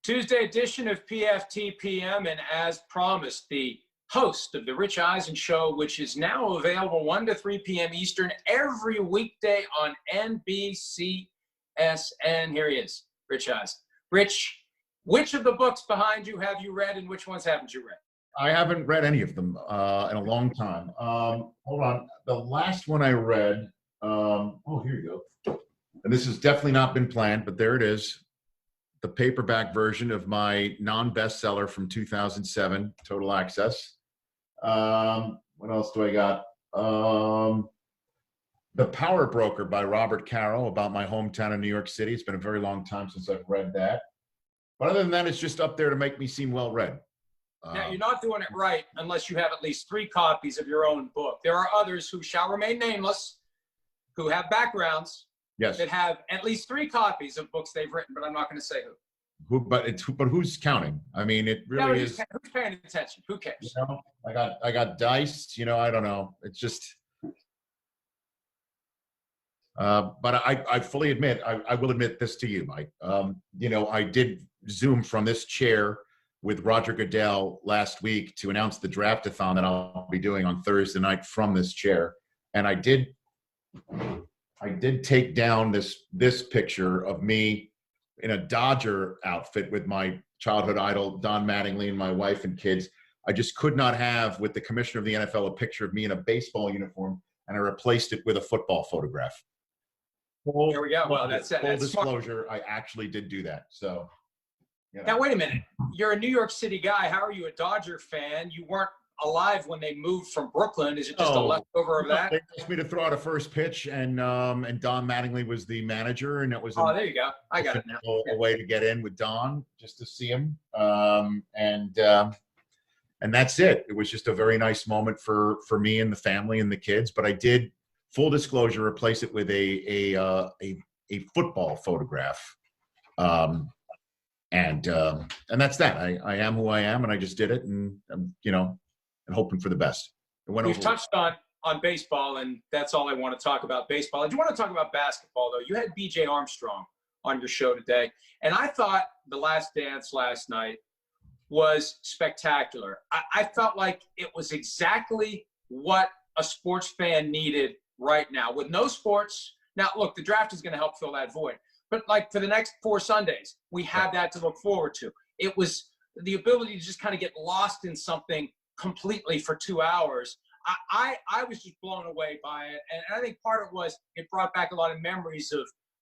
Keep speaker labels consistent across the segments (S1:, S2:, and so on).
S1: Tuesday edition of PFTPM, and as promised, the host of the Rich Eisen Show, which is now available 1 to 3 p.m. Eastern every weekday on NBC SN. Here he is, Rich Eisen. Rich, which of the books behind you have you read, and which ones haven't you read?
S2: I haven't read any of them in a long time. Hold on. The last one I read, here you go. And this has definitely not been planned, but there it is. The paperback version of my non-bestseller from 2007, Total Access. What else do I got? The Power Broker by Robert Caro, about my hometown in New York City. It's been a very long time since I've read that. But other than that, it's just up there to make me seem well-read.
S1: Now, you're not doing it right unless you have at least 3 copies of your own book. There are others who shall remain nameless, who have backgrounds,
S2: yes,
S1: that have at least 3 copies of books they've written, but I'm not going to say who.
S2: But who's counting? I mean, it really is.
S1: Who's paying attention? Who cares?
S2: You know, I got diced. I don't know. It's just. But I fully admit, I will admit this to you, Mike. I did Zoom from this chair with Roger Goodell last week to announce the draft-a-thon that I'll be doing on Thursday night from this chair, and I did take down this picture of me in a Dodger outfit with my childhood idol Don Mattingly and my wife and kids. I just could not have, with the commissioner of the NFL, a picture of me in a baseball uniform, and I replaced it with a football photograph.
S1: There we go. Well, that's
S2: full disclosure.
S1: Smart.
S2: I actually did do that. So.
S1: Now, wait a minute. You're a New York City guy. How are you a Dodger fan? You weren't alive when they moved from Brooklyn. Is it just a leftover of that?
S2: They asked me to throw out a first pitch, and Don Mattingly was the manager, and it was
S1: there you go. I got it now.
S2: A way to get in with Don, just to see him, and that's it. It was just a very nice moment for me and the family and the kids. But I did, full disclosure, replace it with a football photograph. And that's that. I am who I am, and I just did it, and I'm, and hoping for the best.
S1: We've touched on baseball, and that's all I want to talk about, baseball. I do want to talk about basketball, though. You had B.J. Armstrong on your show today, and I thought The Last Dance last night was spectacular. I felt like it was exactly what a sports fan needed right now. With no sports, now, look, the draft is going to help fill that void. But like for the next 4 Sundays, we have that to look forward to. It was the ability to just kind of get lost in something completely for 2 hours. I was just blown away by it. And I think part of it was it brought back a lot of memories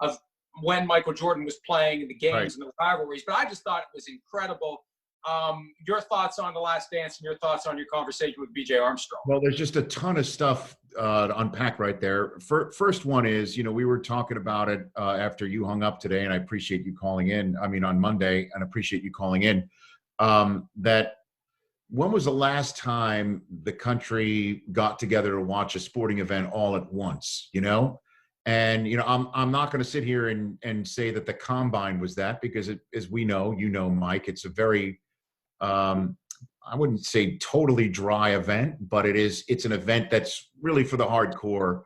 S1: of when Michael Jordan was playing in the games and the rivalries. But I just thought it was incredible. Your thoughts on The Last Dance and your thoughts on your conversation with B.J. Armstrong?
S2: Well, there's just a ton of stuff to unpack right there. First one is, we were talking about it after you hung up today, and I appreciate you calling in. On Monday, and appreciate you calling in. That when was the last time the country got together to watch a sporting event all at once? And I'm not going to sit here and say that the Combine was that, because as we know, Mike, it's a very I wouldn't say totally dry event, but it's an event that's really for the hardcore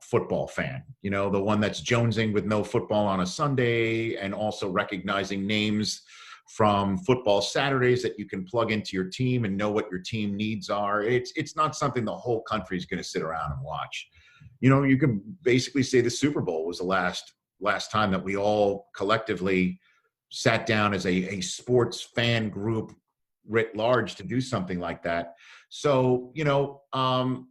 S2: football fan, the one that's jonesing with no football on a Sunday, and also recognizing names from football Saturdays that you can plug into your team and know what your team needs are. It's not something the whole country is going to sit around and watch. You can basically say the Super Bowl was the last time that we all collectively sat down as a sports fan group writ large to do something like that. So, and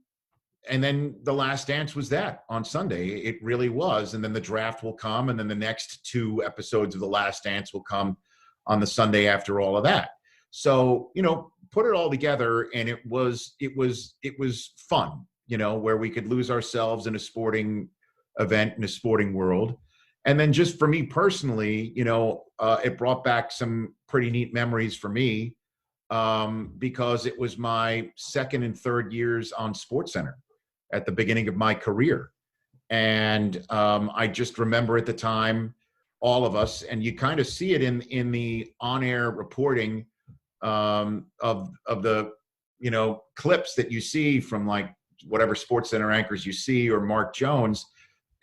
S2: then The Last Dance was that on Sunday. It really was. And then the draft will come, and then the next 2 episodes of The Last Dance will come on the Sunday after all of that. So, put it all together, and it was fun, where we could lose ourselves in a sporting event, in a sporting world. And then just for me personally, it brought back some pretty neat memories for me, because it was my 2nd and 3rd years on SportsCenter at the beginning of my career. And I just remember at the time, all of us, and you kind of see it in the on-air reporting of the, clips that you see from like whatever SportsCenter anchors you see, or Mark Jones.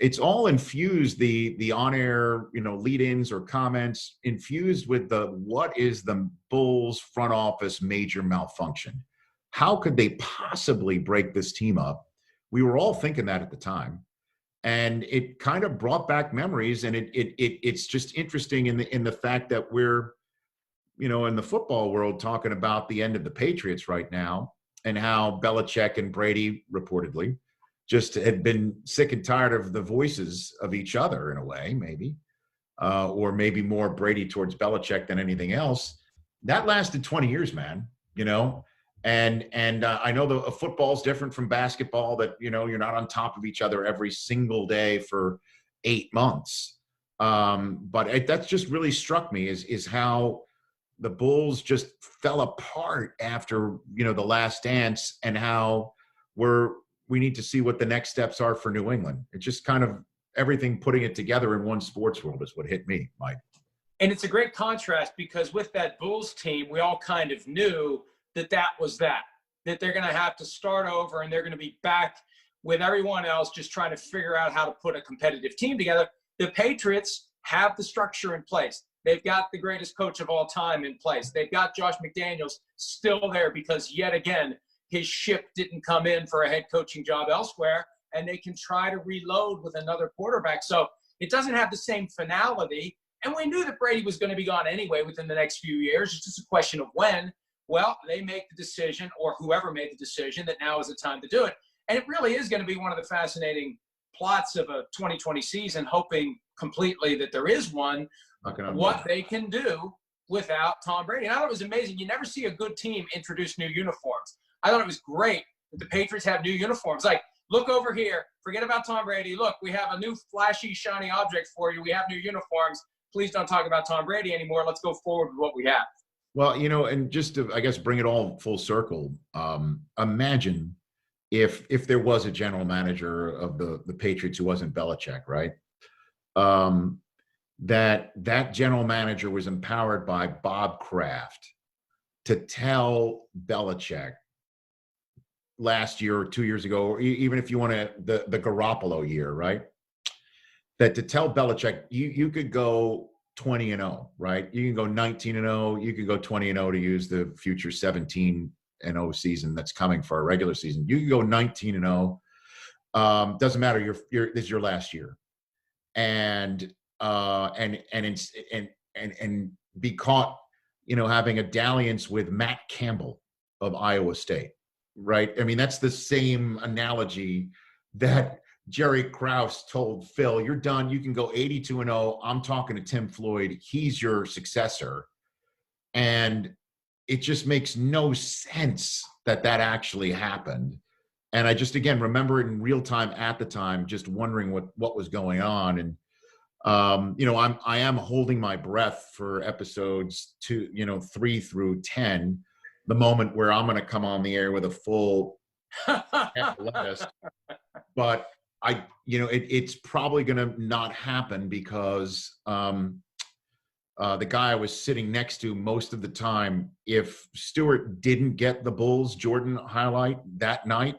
S2: it's all infused, the on-air, lead-ins or comments infused with what is the Bulls front office major malfunction? How could they possibly break this team up? We were all thinking that at the time. And it kind of brought back memories, and it's just interesting in the fact that we're, in the football world talking about the end of the Patriots right now, and how Belichick and Brady reportedly just had been sick and tired of the voices of each other in a way, maybe, or maybe more Brady towards Belichick than anything else. That lasted 20 years, man. And I know the football is different from basketball, that, you're not on top of each other every single day for 8 months. But that's just really struck me is how the Bulls just fell apart after, the last dance, and how we need to see what the next steps are for New England. It's just kind of everything putting it together in one sports world is what hit me, Mike.
S1: And it's a great contrast, because with that Bulls team, we all kind of knew that they're going to have to start over, and they're going to be back with everyone else just trying to figure out how to put a competitive team together. The Patriots have the structure in place. They've got the greatest coach of all time in place. They've got Josh McDaniels still there, because yet again, his ship didn't come in for a head coaching job elsewhere, and they can try to reload with another quarterback. So it doesn't have the same finality. And we knew that Brady was going to be gone anyway within the next few years. It's just a question of when. Well, they make the decision, or whoever made the decision, that now is the time to do it. And it really is going to be one of the fascinating plots of a 2020 season, hoping completely that there is one, what they can do without Tom Brady. And I thought it was amazing. You never see a good team introduce new uniforms. I thought it was great that the Patriots have new uniforms. Like, look over here. Forget about Tom Brady. Look, we have a new flashy, shiny object for you. We have new uniforms. Please don't talk about Tom Brady anymore. Let's go forward with what we have.
S2: Well, and just to, I guess, bring it all full circle, imagine if there was a general manager of the Patriots who wasn't Belichick, right? That general manager was empowered by Bob Kraft to tell Belichick last year or 2 years ago, or even if you want to, the Garoppolo year, right? That to tell Belichick, you could go 20-0, right? You can go 19-0. You could go 20-0 to use the future 17-0 season that's coming for our regular season. You can go 19-0. Doesn't matter. This is your last year, and be caught, having a dalliance with Matt Campbell of Iowa State, right? I mean, that's the same analogy that Jerry Krause told Phil, you're done. You can go 82-0. I'm talking to Tim Floyd. He's your successor. And it just makes no sense that actually happened. And I just, again, remember it in real time at the time, just wondering what was going on. And, I am holding my breath for episodes 3 through 10, the moment where I'm going to come on the air with a full list. But it's probably going to not happen, because the guy I was sitting next to most of the time, if Stewart didn't get the Bulls Jordan highlight that night,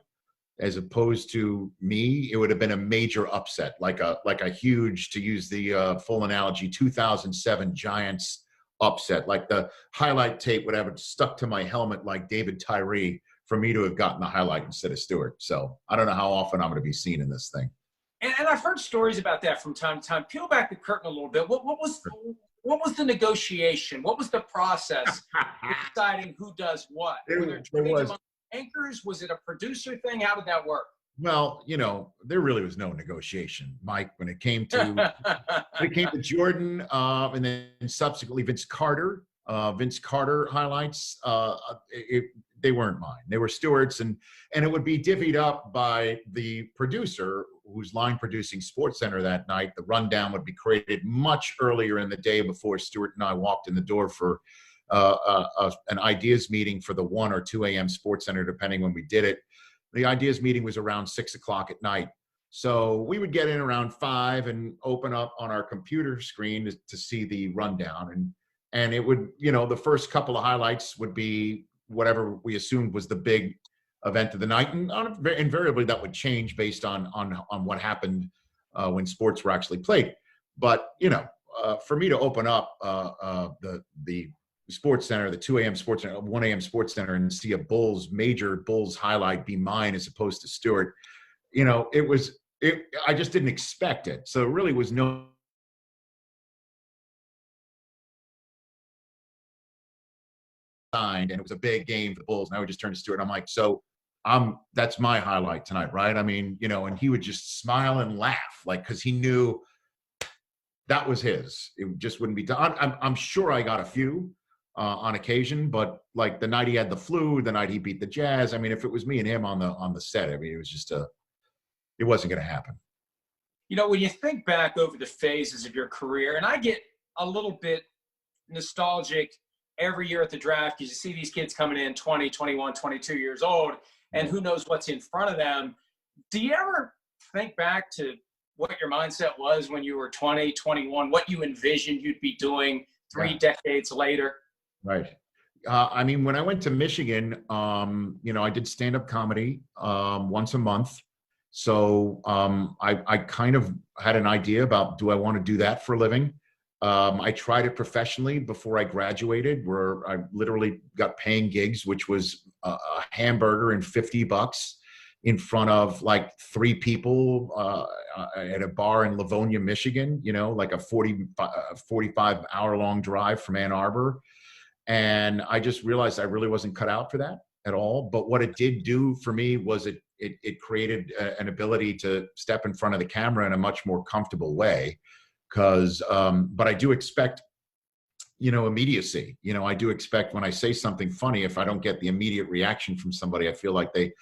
S2: as opposed to me, it would have been a major upset, like a huge, to use the full analogy, 2007 Giants upset. Like the highlight tape would have stuck to my helmet like David Tyree for me to have gotten the highlight instead of Stewart. So I don't know how often I'm going to be seen in this thing.
S1: And I've heard stories about that from time to time. Peel back the curtain a little bit. What was the negotiation? What was the process deciding who does what? Were there trades among anchors? Was it a producer thing? How did that work?
S2: Well, there really was no negotiation, Mike, when it came to Jordan, and then subsequently Vince Carter highlights. They weren't mine. They were Stewart's, and it would be divvied up by the producer who's line producing SportsCenter that night. The rundown would be created much earlier in the day before Stewart and I walked in the door for an ideas meeting for the 1 or 2 a.m. SportsCenter, depending when we did it. The ideas meeting was around 6 o'clock at night. So we would get in around 5 and open up on our computer screen to see the rundown. And it would, the first couple of highlights would be whatever we assumed was the big event of the night. And invariably that would change based on what happened when sports were actually played. But, for me to open up the Sports Center, the 2 a.m. Sports Center, 1 a.m. Sports Center, and see a major Bulls highlight be mine as opposed to Stewart, I just didn't expect it. So it really was no signed, and it was a big game for the Bulls. And I would just turn to Stewart, and I'm like, so that's my highlight tonight, right? I mean, and he would just smile and laugh, like, because he knew that was his. It just wouldn't be done. I'm sure I got a few on occasion, but like the night he had the flu, the night he beat the Jazz, I mean, if it was me and him on the set, I mean, it was just it wasn't going to happen.
S1: When you think back over the phases of your career, and I get a little bit nostalgic every year at the draft because you see these kids coming in 20, 21, 22 years old, and who knows what's in front of them. Do you ever think back to what your mindset was when you were 20, 21, what you envisioned you'd be doing 3 decades later?
S2: Right. I mean, when I went to Michigan, I did stand-up comedy once a month. So I kind of had an idea about, do I want to do that for a living? I tried it professionally before I graduated, where I literally got paying gigs, which was a hamburger and $50 in front of like 3 people at a bar in Livonia, Michigan, like a 45-hour-long drive from Ann Arbor. And I just realized I really wasn't cut out for that at all. But what it did do for me was it created an ability to step in front of the camera in a much more comfortable way. But I do expect, immediacy. I do expect when I say something funny, if I don't get the immediate reaction from somebody, I feel like the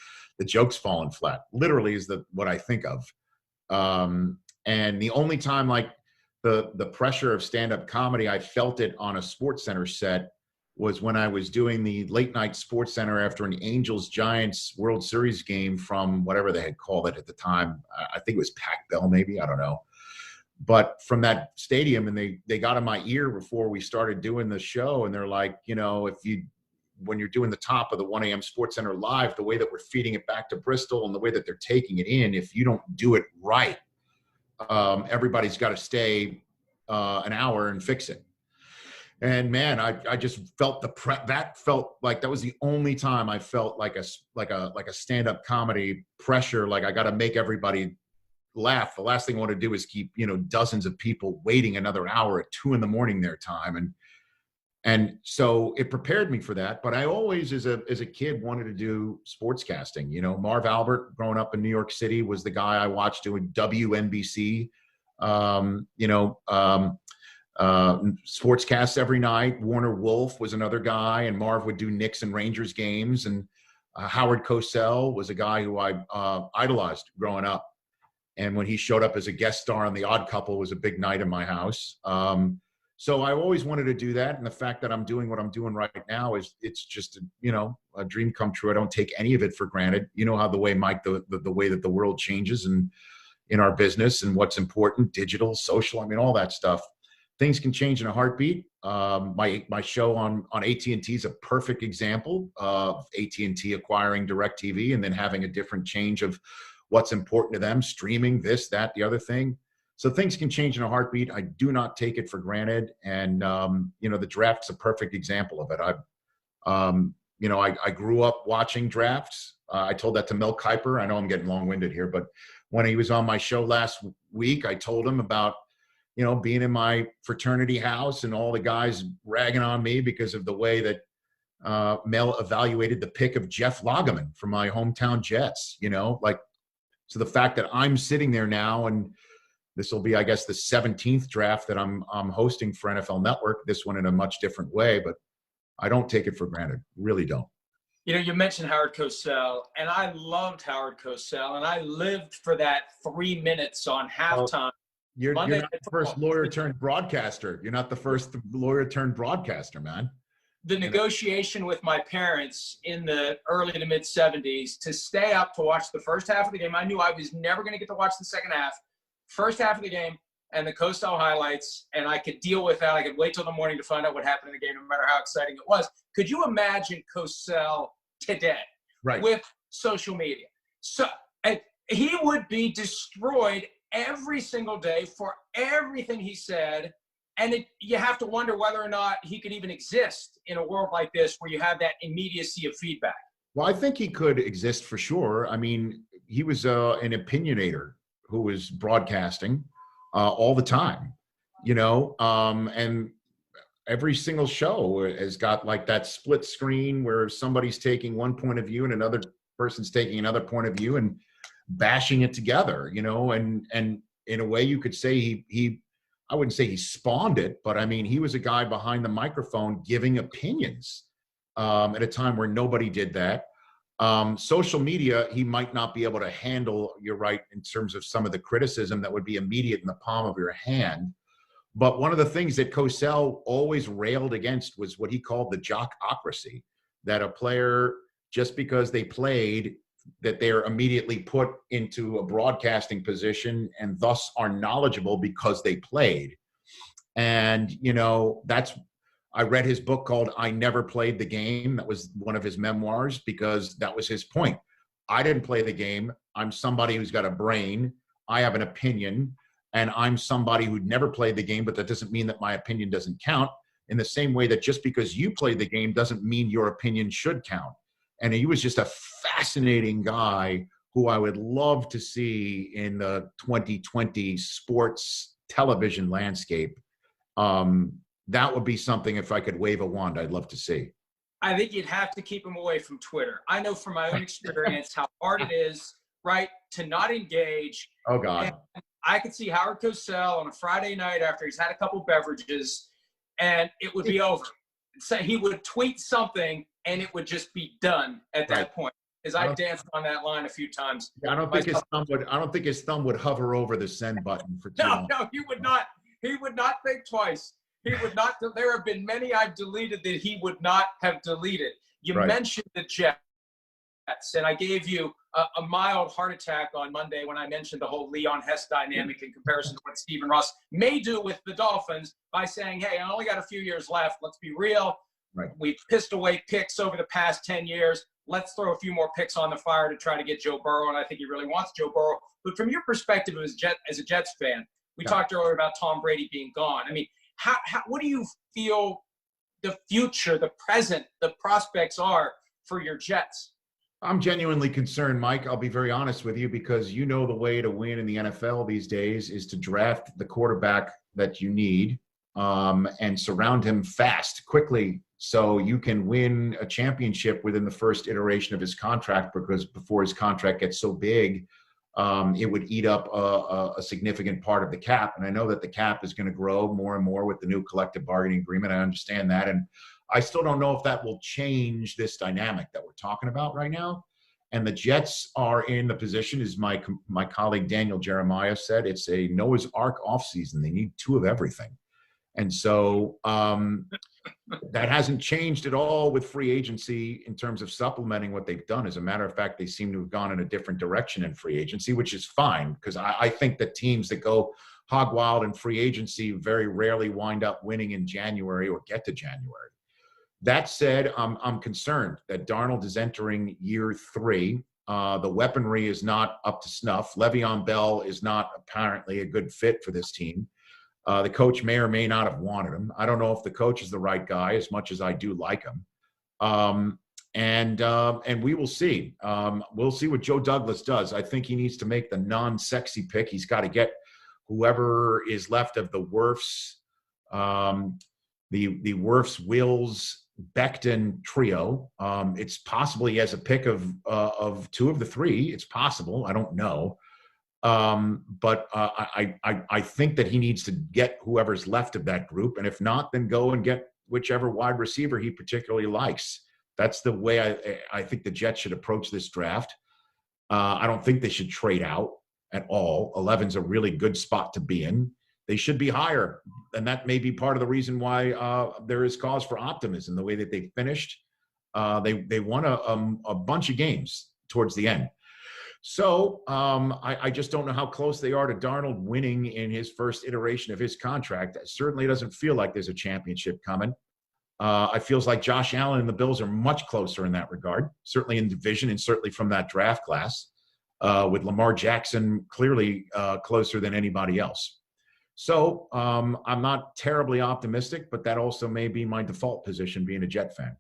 S2: joke's fallen flat. Literally is what I think of. And the only time like the pressure of stand-up comedy, I felt it on a Sports Center set, was when I was doing the late night Sports Center after an Angels-Giants World Series game from whatever they had called it at the time. I think it was Pac Bell, maybe, I don't know. But from that stadium, and they got in my ear before we started doing the show, and they're like, when you're doing the top of the 1 a.m. Sports Center live, the way that we're feeding it back to Bristol and the way that they're taking it in, if you don't do it right, everybody's got to stay an hour and fix it. And man, I just felt that felt like that was the only time I felt like a stand-up comedy pressure. Like I got to make everybody laugh. The last thing I want to do is keep, dozens of people waiting another hour at 2 a.m. their time. And so it prepared me for that. But I always, as a kid, wanted to do sportscasting. Marv Albert, growing up in New York City, was the guy I watched doing WNBC, sportscasts every night. Warner Wolf was another guy, and Marv would do Knicks and Rangers games. And Howard Cosell was a guy who I idolized growing up. And when he showed up as a guest star on The Odd Couple, was a big night in my house. So I always wanted to do that. And the fact that I'm doing what I'm doing right now it's just, a dream come true. I don't take any of it for granted. You know how the way, Mike, the way that the world changes and in our business and what's important, digital, social, I mean, all that stuff. Things can change in a heartbeat. My show on AT&T is a perfect example of AT&T acquiring DirecTV and then having a different change of what's important to them, streaming, this, that, the other thing. So things can change in a heartbeat. I do not take it for granted. And, the draft's a perfect example of it. I grew up watching drafts. I told that to Mel Kiper. I know I'm getting long-winded here, but when he was on my show last week, I told him about, being in my fraternity house and all the guys ragging on me because of the way that Mel evaluated the pick of Jeff Lageman from my hometown Jets, so the fact that I'm sitting there now, and this will be, I guess, the 17th draft that I'm hosting for NFL Network, this one in a much different way, but I don't take it for granted. Really don't.
S1: You mentioned Howard Cosell, and I loved Howard Cosell, and I lived for that 3 minutes on halftime.
S2: You're not the first lawyer turned broadcaster. You're not the first lawyer turned broadcaster, man.
S1: The negotiation with my parents in the early to mid 70s to stay up to watch the first half of the game. I knew I was never going to get to watch the second half. First half of the game and the Cosell highlights, and I could deal with that. I could wait till the morning to find out what happened in the game, no matter how exciting it was. Could you imagine Cosell today with social media? So he would be destroyed every single day for everything he said. And you have to wonder whether or not he could even exist in a world like this where you have that immediacy of feedback.
S2: Well, I think he could exist for sure. I mean, he was an opinionator who was broadcasting all the time, and every single show has got like that split screen where somebody's taking one point of view and another person's taking another point of view and bashing it together, and in a way you could say he I wouldn't say he spawned it, but I mean, he was a guy behind the microphone giving opinions at a time where nobody did that. Social media, he might not be able to handle, you're right, in terms of some of the criticism that would be immediate in the palm of your hand. But one of the things that Cosell always railed against was what he called the jockocracy, that a player, just because they played, that they're immediately put into a broadcasting position and thus are knowledgeable because they played. And, I read his book called I Never Played the Game. That was one of his memoirs because that was his point. I didn't play the game. I'm somebody who's got a brain. I have an opinion. And I'm somebody who'd never played the game, but that doesn't mean that my opinion doesn't count. In the same way that just because you played the game doesn't mean your opinion should count. And he was just a fascinating guy who I would love to see in the 2020 sports television landscape. That would be something, if I could wave a wand, I'd love to see.
S1: I think you'd have to keep him away from Twitter. I know from my own experience how hard it is, right, to not engage.
S2: Oh, God.
S1: And I could see Howard Cosell on a Friday night after he's had a couple beverages, and it would be over. So he would tweet something, and it would just be done at that point. Because I danced on that line a few times.
S2: I don't think his thumb would hover over the send button for too long.
S1: No, he would not. He would not think twice. He would not. There have been many I've deleted that he would not have deleted. You mentioned the Jets, and I gave you a mild heart attack on Monday when I mentioned the whole Leon Hess dynamic in comparison to what Stephen Ross may do with the Dolphins by saying, hey, I only got a few years left. Let's be real.
S2: Right.
S1: We've pissed away picks over the past 10 years. Let's throw a few more picks on the fire to try to get Joe Burrow, and I think he really wants Joe Burrow. But from your perspective as a Jets fan, we talked earlier about Tom Brady being gone. I mean, what do you feel the future, the present, the prospects are for your Jets?
S2: I'm genuinely concerned, Mike. I'll be very honest with you, because the way to win in the NFL these days is to draft the quarterback that you need and surround him fast, quickly, so you can win a championship within the first iteration of his contract, because before his contract gets so big, it would eat up a significant part of the cap. And I know that the cap is going to grow more and more with the new collective bargaining agreement. I understand that. And I still don't know if that will change this dynamic that we're talking about right now. And the Jets are in the position, as my colleague Daniel Jeremiah said, it's a Noah's Ark offseason. They need two of everything. And so that hasn't changed at all with free agency in terms of supplementing what they've done. As a matter of fact, they seem to have gone in a different direction in free agency, which is fine, because I think that teams that go hog wild in free agency very rarely wind up winning in January or get to January. That said, I'm concerned that Darnold is entering year 3. The weaponry is not up to snuff. Le'Veon Bell is not apparently a good fit for this team. The coach may or may not have wanted him. I don't know if the coach is the right guy, as much as I do like him. And we will see. We'll see what Joe Douglas does. I think he needs to make the non-sexy pick. He's got to get whoever is left of the Wirfs, the Wirfs, Wills, Becton trio. It's possible he has a pick of 2 of the 3. It's possible. I don't know. But I think that he needs to get whoever's left of that group. And if not, then go and get whichever wide receiver he particularly likes. That's the way I think the Jets should approach this draft. I don't think they should trade out at all. 11's a really good spot to be in. They should be higher. And that may be part of the reason why there is cause for optimism, the way that they finished. They won a bunch of games towards the end. So I just don't know how close they are to Darnold winning in his first iteration of his contract. It certainly doesn't feel like there's a championship coming. It feels like Josh Allen and the Bills are much closer in that regard, certainly in division and certainly from that draft class. with Lamar Jackson clearly closer than anybody else. So I'm not terribly optimistic, but that also may be my default position being a Jet fan.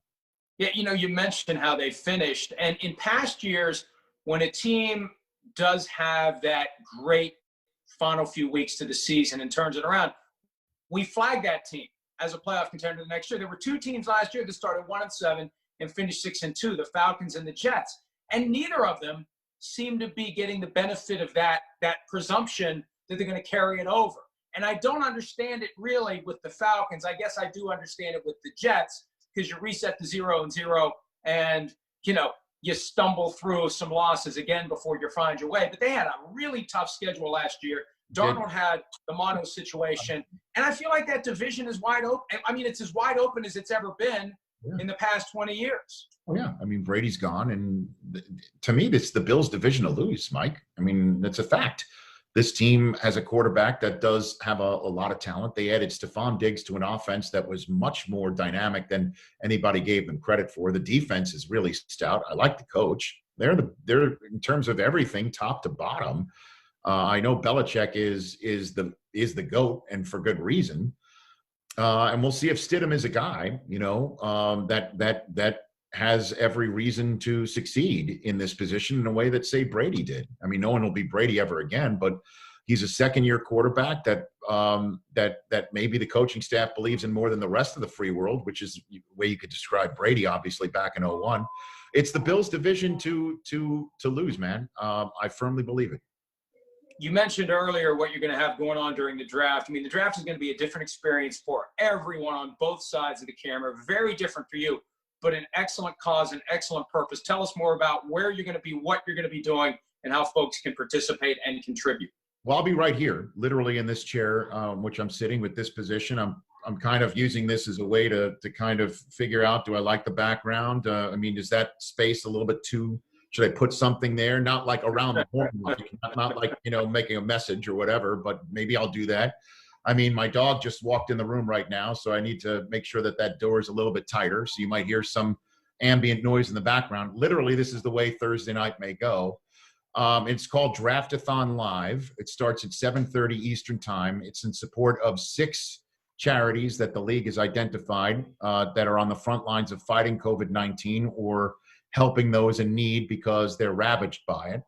S1: Yeah, you mentioned how they finished. And in past years, when a team does have that great final few weeks to the season and turns it around, we flag that team as a playoff contender the next year. There were two teams last year that started 1-7 and finished 6-2, the Falcons and the Jets. And neither of them seem to be getting the benefit of that presumption that they're going to carry it over. And I don't understand it really with the Falcons. I guess I do understand it with the Jets, because you reset to 0-0 and, you stumble through some losses again before you find your way. But they had a really tough schedule last year. Darnold had the mono situation. And I feel like that division is wide open. I mean, it's as wide open as it's ever been in the past 20 years.
S2: Oh, yeah. I mean, Brady's gone. And to me, it's the Bills' division to lose, Mike. I mean, that's a fact. This team has a quarterback that does have a lot of talent. They added Stephon Diggs to an offense that was much more dynamic than anybody gave them credit for. The defense is really stout. I like the coach. They're in terms of everything, top to bottom. I know Belichick is the GOAT, and for good reason. And we'll see if Stidham is a guy, that has every reason to succeed in this position in a way that, say, Brady did. I mean, no one will be Brady ever again, but he's a second-year quarterback that maybe the coaching staff believes in more than the rest of the free world, which is the way you could describe Brady, obviously, back in 2001. It's the Bills' division to lose, man. I firmly believe it.
S1: You mentioned earlier what you're going to have going on during the draft. I mean, the draft is going to be a different experience for everyone on both sides of the camera. Very different for you, but an excellent cause, an excellent purpose. Tell us more about where you're going to be, what you're going to be doing, and how folks can participate and contribute.
S2: Well, I'll be right here, literally in this chair, which I'm sitting with this position. I'm kind of using this as a way to kind of figure out, do I like the background? I mean, is that space a little bit too, should I put something there? Not like around the horn, not like, making a message or whatever, but maybe I'll do that. I mean, my dog just walked in the room right now, so I need to make sure that door is a little bit tighter. So you might hear some ambient noise in the background. Literally, this is the way Thursday night may go. It's called Draftathon Live. It starts at 7:30 Eastern Time. It's in support of 6 charities that the league has identified that are on the front lines of fighting COVID-19 or helping those in need because they're ravaged by it.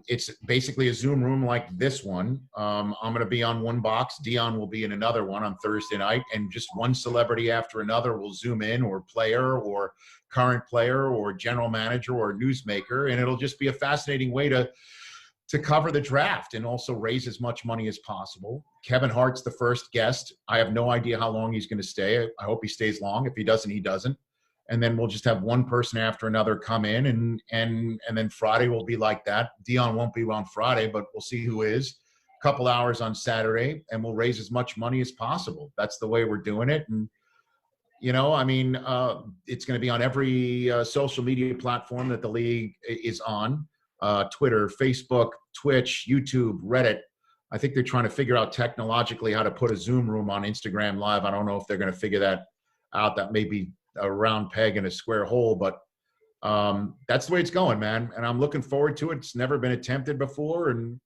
S2: It's basically a Zoom room like this one. I'm going to be on one box. Dion will be in another one on Thursday night, and just one celebrity after another will Zoom in, or player or current player or general manager or newsmaker. And it'll just be a fascinating way to cover the draft and also raise as much money as possible. Kevin Hart's the first guest. I have no idea how long he's going to stay. I hope he stays long. If he doesn't, he doesn't. And then we'll just have one person after another come in, and then Friday will be like that. Dion won't be on Friday, but we'll see who is. A couple hours on Saturday, and we'll raise as much money as possible. That's the way we're doing it. And, it's going to be on every social media platform that the league is on. Twitter, Facebook, Twitch, YouTube, Reddit. I think they're trying to figure out technologically how to put a Zoom room on Instagram Live. I don't know if they're going to figure that out. That may be a round peg in a square hole, but that's the way it's going, man. And I'm looking forward to it. It's never been attempted before. And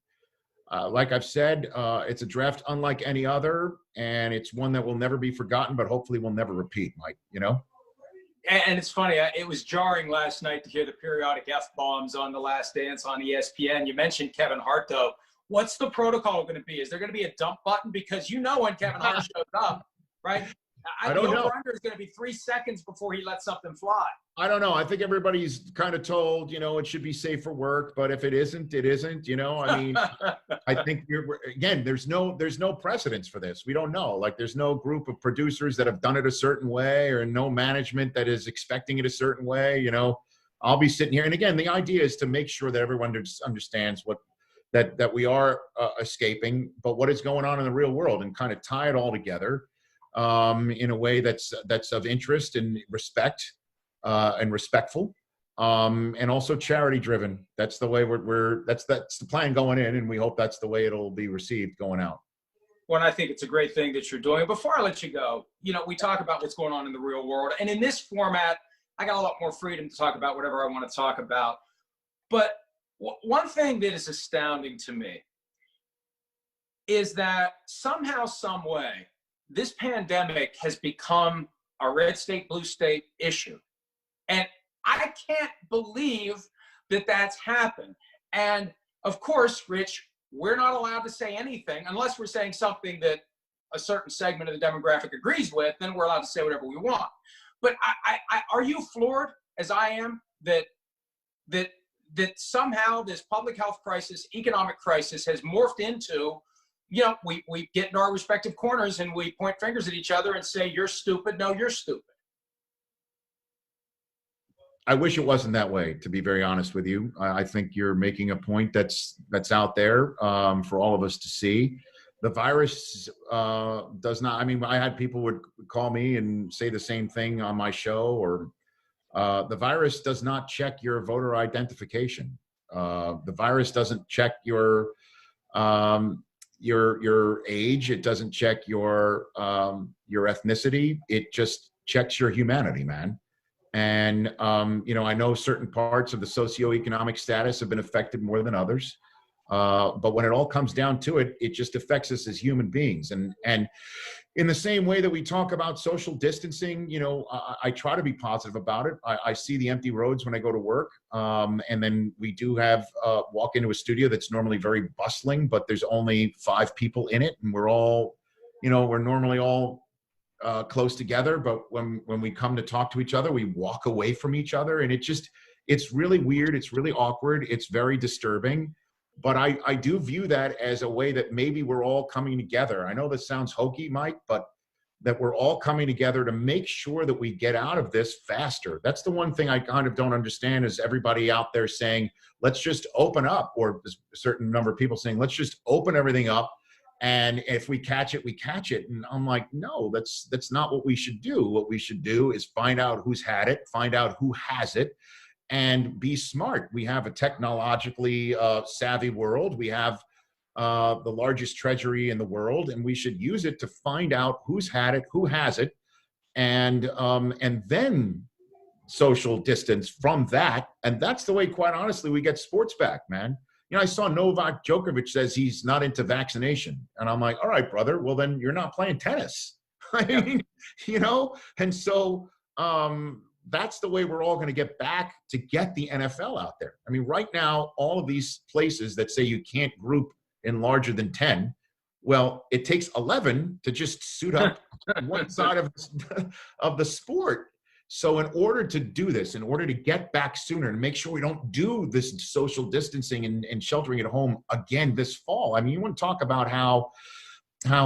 S2: like I've said, it's a draft unlike any other, and it's one that will never be forgotten, but hopefully will never repeat, Mike,
S1: And it's funny, it was jarring last night to hear the periodic F-bombs on The Last Dance on ESPN. You mentioned Kevin Hart, though. What's the protocol going to be? Is there going to be a dump button? Because when Kevin Hart shows up, right?
S2: I don't know.
S1: The over-under is going to be 3 seconds before he lets something fly.
S2: I don't know. I think everybody's kind of told, it should be safe for work, but if it isn't, it isn't. I mean, I think there's no precedence for this. We don't know. Like, there's no group of producers that have done it a certain way, or no management that is expecting it a certain way. I'll be sitting here, and again, the idea is to make sure that everyone understands that we are escaping, but what is going on in the real world, and kind of tie it all together in a way that's of interest and respect and respectful, and also charity driven. That's the way that's the plan going in, and we hope that's the way it'll be received going out.
S1: Well, I think it's a great thing that you're doing. Before I let you go, we talk about what's going on in the real world, and in this format, I got a lot more freedom to talk about whatever I want to talk about. But One thing that is astounding to me is that somehow, some way, this pandemic has become a red state, blue state issue. And I can't believe that that's happened. And of course, Rich, we're not allowed to say anything unless we're saying something that a certain segment of the demographic agrees with, then we're allowed to say whatever we want. But are you floored, as I am, that somehow this public health crisis, economic crisis has morphed into, we get in our respective corners and we point fingers at each other and say, you're stupid. No, you're stupid.
S2: I wish it wasn't that way, to be very honest with you. I think you're making a point that's out there for all of us to see. The virus does not, I had people would call me and say the same thing on my show, or the virus does not check your voter identification. The virus doesn't check your age. It doesn't check your ethnicity. It just checks your humanity, man. And, I know certain parts of the socioeconomic status have been affected more than others. But when it all comes down to it, it just affects us as human beings. And in the same way that we talk about social distancing, I try to be positive about it. I see the empty roads when I go to work. And then we do have walk into a studio that's normally very bustling, but there's only 5 people in it. And we're all, we're normally all close together, but when we come to talk to each other, we walk away from each other, and it's really weird. It's really awkward. It's very disturbing, but I do view that as a way that maybe we're all coming together. I know this sounds hokey, Mike, but that we're all coming together to make sure that we get out of this faster. That's the one thing I kind of don't understand, is everybody out there saying, let's just open up, or a certain number of people saying, let's just open everything up. And if we catch it, we catch it. And I'm like, no, that's not what we should do. What we should do is find out who's had it, find out who has it, and be smart. We have a technologically savvy world. We have the largest treasury in the world, and we should use it to find out who's had it, who has it, and then social distance from that. And that's the way, quite honestly, we get sports back, man. I saw Novak Djokovic says he's not into vaccination. And I'm like, all right, brother, well, then you're not playing tennis. I mean, and so that's the way we're all going to get back to get the NFL out there. I mean, right now, all of these places that say you can't group in larger than 10, well, it takes 11 to just suit up one side of the sport. So in order to do this, in order to get back sooner and make sure we don't do this social distancing and sheltering at home again this fall, I mean, you want to talk about how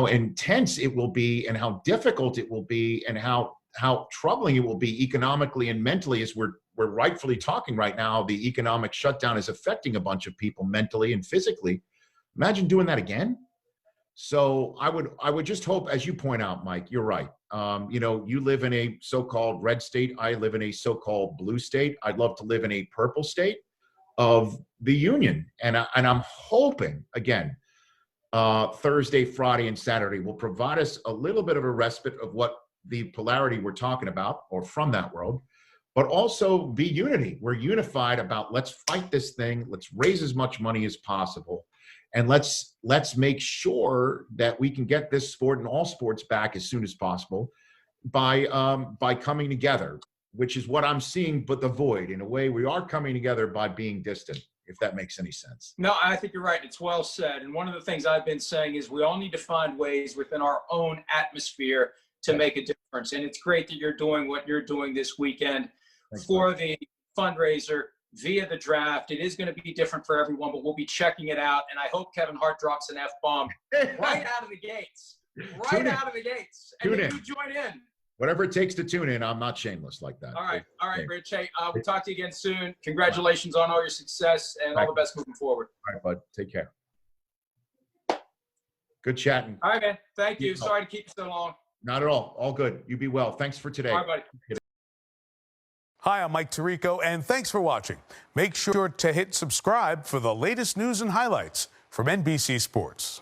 S2: intense it will be and how difficult it will be and how troubling it will be economically and mentally, as we're rightfully talking right now. The economic shutdown is affecting a bunch of people mentally and physically. Imagine doing that again. So I would just hope, as you point out, Mike, you're right. You live in a so-called red state. I live in a so-called blue state. I'd love to live in a purple state of the union. And I'm hoping, again, Thursday, Friday, and Saturday will provide us a little bit of a respite of what the polarity we're talking about, or from that world, but also be unity. We're unified about, let's fight this thing. Let's raise as much money as possible. And let's make sure that we can get this sport and all sports back as soon as possible by coming together, which is what I'm seeing. But the void, in a way, we are coming together by being distant, if that makes any sense.
S1: No, I think you're right. It's well said. And one of the things I've been saying is we all need to find ways within our own atmosphere to make a difference. And it's great that you're doing what you're doing this weekend. Thanks, for Mike. The fundraiser via the draft. It is going to be different for everyone, but we'll be checking it out. And I hope Kevin Hart drops an F-bomb right out of the gates. Out of the gates. And then you join in.
S2: Whatever it takes to tune in. I'm not shameless like that.
S1: All right, Rich. Hey, we'll talk to you again soon. Congratulations on all your success and all the best moving forward.
S2: All right, bud. Take care. Good chatting.
S1: All right, man. Thank you. Sorry to keep you so long.
S2: Not at all. All good. You be well. Thanks for today.
S1: All right, buddy.
S3: Hi, I'm Mike Tirico, and thanks for watching. Make sure to hit subscribe for the latest news and highlights from NBC Sports.